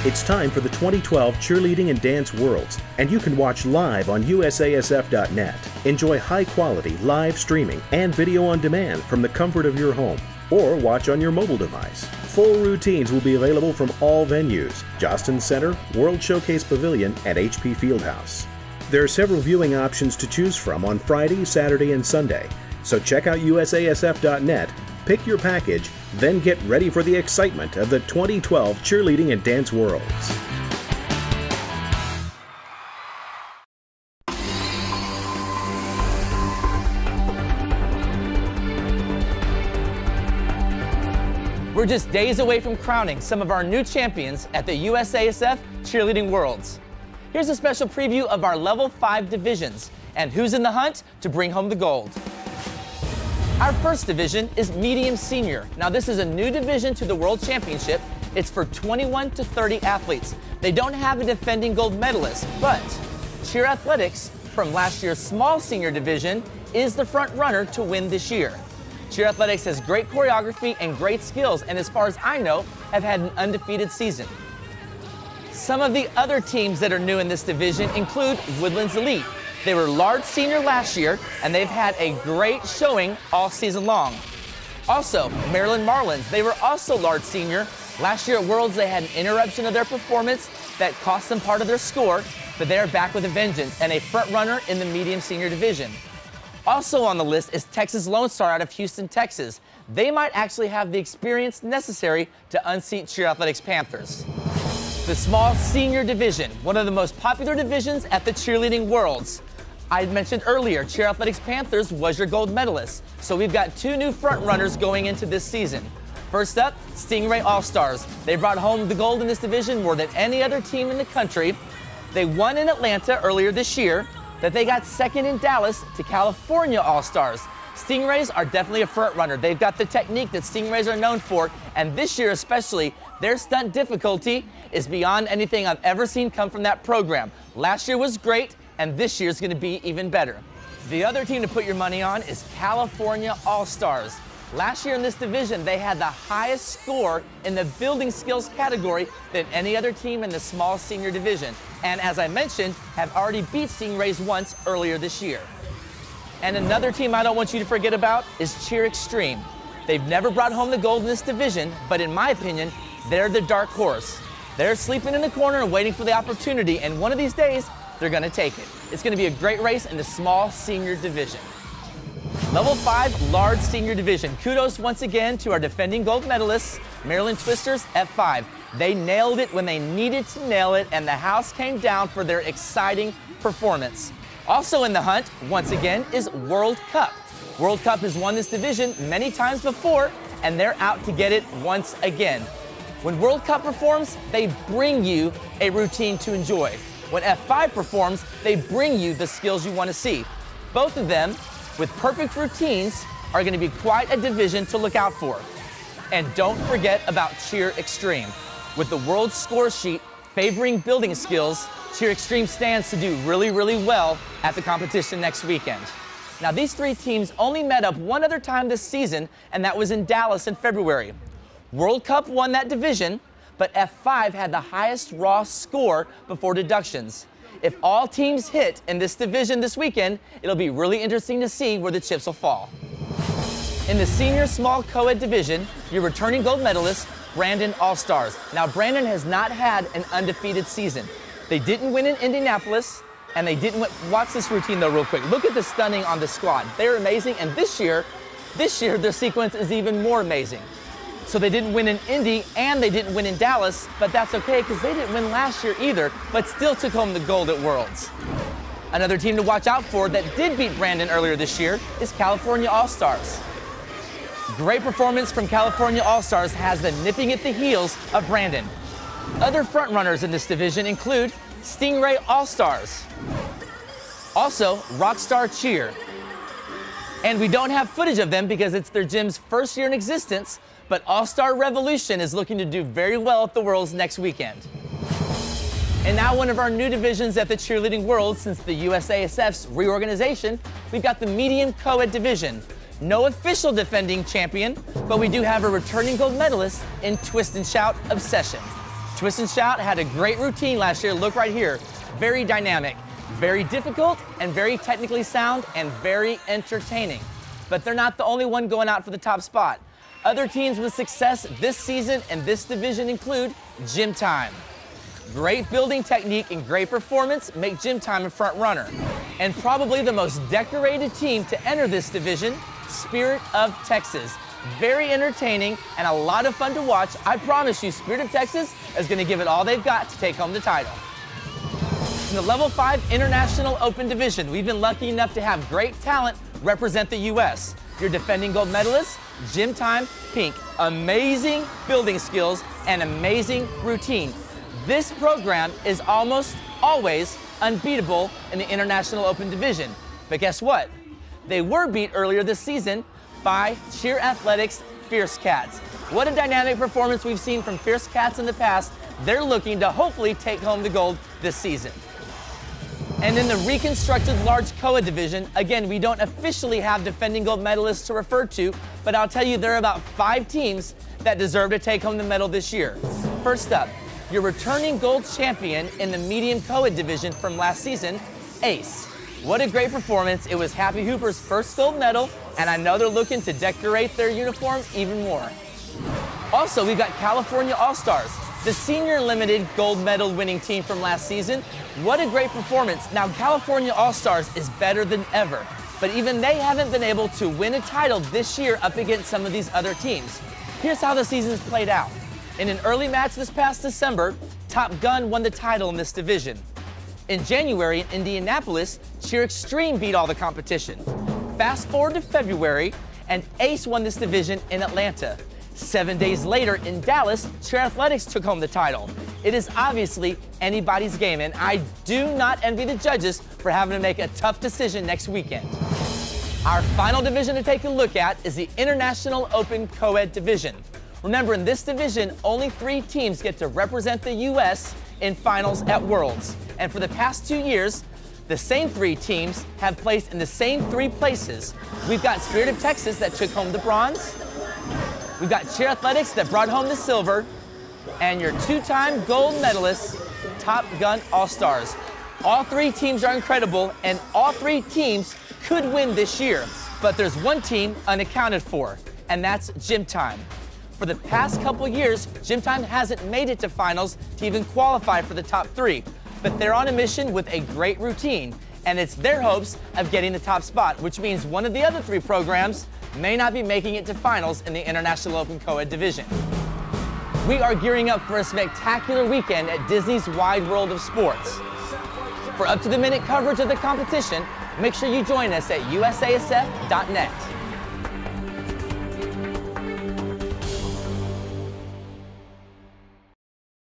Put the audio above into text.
It's time for the 2012 Cheerleading and Dance Worlds, and you can watch live on usasf.net. Enjoy high-quality live streaming and video on demand from the comfort of your home, or watch on your mobile device. Full routines will be available from all venues: Jostens Center, World Showcase Pavilion, and HP Fieldhouse. There are several viewing options to choose from on Friday, Saturday, and Sunday, so check out usasf.net, pick your package, then get ready for the excitement of the 2012 Cheerleading and Dance Worlds. We're just days away from crowning some of our new champions at the USASF Cheerleading Worlds. Here's a special preview of our Level 5 divisions and who's in the hunt to bring home the gold. Our first division is Medium Senior. Now this is a new division to the World Championship. It's for 21 to 30 athletes. They don't have a defending gold medalist, but Cheer Athletics from last year's Small Senior division is the front runner to win this year. Cheer Athletics has great choreography and great skills, and as far as I know, have had an undefeated season. Some of the other teams that are new in this division include Woodlands Elite. They were large senior last year, and they've had a great showing all season long. Also, Maryland Marlins, they were also large senior. Last year at Worlds, they had an interruption of their performance that cost them part of their score, but they are back with a vengeance and a front runner in the medium senior division. Also on the list is Texas Lone Star out of Houston, Texas. They might actually have the experience necessary to unseat Cheer Athletics Panthers. The small senior division, one of the most popular divisions at the Cheerleading Worlds. I mentioned earlier, Cheer Athletics Panthers was your gold medalist, so we've got two new front runners going into this season. First up, Stingray All-Stars. They brought home the gold in this division more than any other team in the country. They won in Atlanta earlier this year, but they got second in Dallas to California All-Stars. Stingrays are definitely a front runner. They've got the technique that Stingrays are known for, and this year especially, their stunt difficulty is beyond anything I've ever seen come from that program. Last year was great, and this year's going to be even better. The other team to put your money on is California All-Stars. Last year in this division, they had the highest score in the building skills category than any other team in the small senior division. And as I mentioned, have already beat Stingrays once earlier this year. And another team I don't want you to forget about is Cheer Extreme. They've never brought home the gold in this division, but in my opinion, they're the dark horse. They're sleeping in the corner and waiting for the opportunity, and one of these days, they're going to take it. It's going to be a great race in the small senior division. Level 5 large senior division. Kudos once again to our defending gold medalists, Maryland Twisters F5. They nailed it when they needed to nail it, and the house came down for their exciting performance. Also in the hunt, once again, is World Cup. World Cup has won this division many times before, and they're out to get it once again. When World Cup performs, they bring you a routine to enjoy. When F5 performs, they bring you the skills you want to see. Both of them, with perfect routines, are going to be quite a division to look out for. And don't forget about Cheer Extreme. With the world score sheet favoring building skills, Cheer Extreme stands to do really, really well at the competition next weekend. Now, these three teams only met up one other time this season, and that was in Dallas in February. World Cup won that division, but F5 had the highest raw score before deductions. If all teams hit in this division this weekend, it'll be really interesting to see where the chips will fall. In the senior small COED division, your returning gold medalist, Brandon All-Stars. Now, Brandon has not had an undefeated season. They didn't win in Indianapolis, and they didn't win. Watch this routine though real quick. Look at the stunning on the squad. They're amazing, and this year their sequence is even more amazing. So they didn't win in Indy, and they didn't win in Dallas, but that's okay because they didn't win last year either, but still took home the gold at Worlds. Another team to watch out for that did beat Brandon earlier this year is California All-Stars. Great performance from California All-Stars has them nipping at the heels of Brandon. Other frontrunners in this division include Stingray All-Stars, also Rockstar Cheer. And we don't have footage of them because it's their gym's first year in existence, but All-Star Revolution is looking to do very well at the Worlds next weekend. And now one of our new divisions at the Cheerleading World since the USASF's reorganization, we've got the Medium COED division. No official defending champion, but we do have a returning gold medalist in Twist and Shout Obsession. Twist and Shout had a great routine last year. Look right here. Very dynamic, very difficult, and very technically sound, and very entertaining. But they're not the only one going out for the top spot. Other teams with success this season and this division include Gym Time. Great building technique and great performance make Gym Time a front runner. And probably the most decorated team to enter this division, Spirit of Texas. Very entertaining and a lot of fun to watch. I promise you, Spirit of Texas is going to give it all they've got to take home the title. In the Level 5 International Open Division, we've been lucky enough to have great talent represent the U.S. Your defending gold medalist, Gym Time Pink. Amazing building skills and amazing routine. This program is almost always unbeatable in the International Open Division. But guess what? They were beat earlier this season by Cheer Athletics Fierce Cats. What a dynamic performance we've seen from Fierce Cats in the past. They're looking to hopefully take home the gold this season. And in the reconstructed large COED division, again, we don't officially have defending gold medalists to refer to, but I'll tell you there are about 5 teams that deserve to take home the medal this year. First up, your returning gold champion in the medium COED division from last season, Ace. What a great performance. It was Happy Hooper's first gold medal, and I know they're looking to decorate their uniform even more. Also, we've got California All-Stars, the senior limited gold medal winning team from last season. What a great performance. Now, California All-Stars is better than ever, but even they haven't been able to win a title this year up against some of these other teams. Here's how the season's played out. In an early match this past December, Top Gun won the title in this division. In January in Indianapolis, Cheer Extreme beat all the competition. Fast forward to February, and Ace won this division in Atlanta. 7 days later in Dallas, Cheer Athletics took home the title. It is obviously anybody's game, and I do not envy the judges for having to make a tough decision next weekend. Our final division to take a look at is the International Open COED division. Remember, in this division, only 3 teams get to represent the U.S. in finals at Worlds. And for the past 2 years, the same 3 teams have placed in the same 3 places. We've got Spirit of Texas that took home the bronze. We've got Cheer Athletics that brought home the silver. And your 2-time gold medalists, Top Gun All-Stars. All 3 teams are incredible, and all 3 teams could win this year. But there's one team unaccounted for, and that's Gym Time. For the past couple years, Gym Time hasn't made it to finals to even qualify for the top 3. But they're on a mission with a great routine, and it's their hopes of getting the top spot, which means one of the other 3 programs may not be making it to finals in the International Open COED division. We are gearing up for a spectacular weekend at Disney's Wide World of Sports. For up-to-the-minute coverage of the competition, make sure you join us at usasf.net.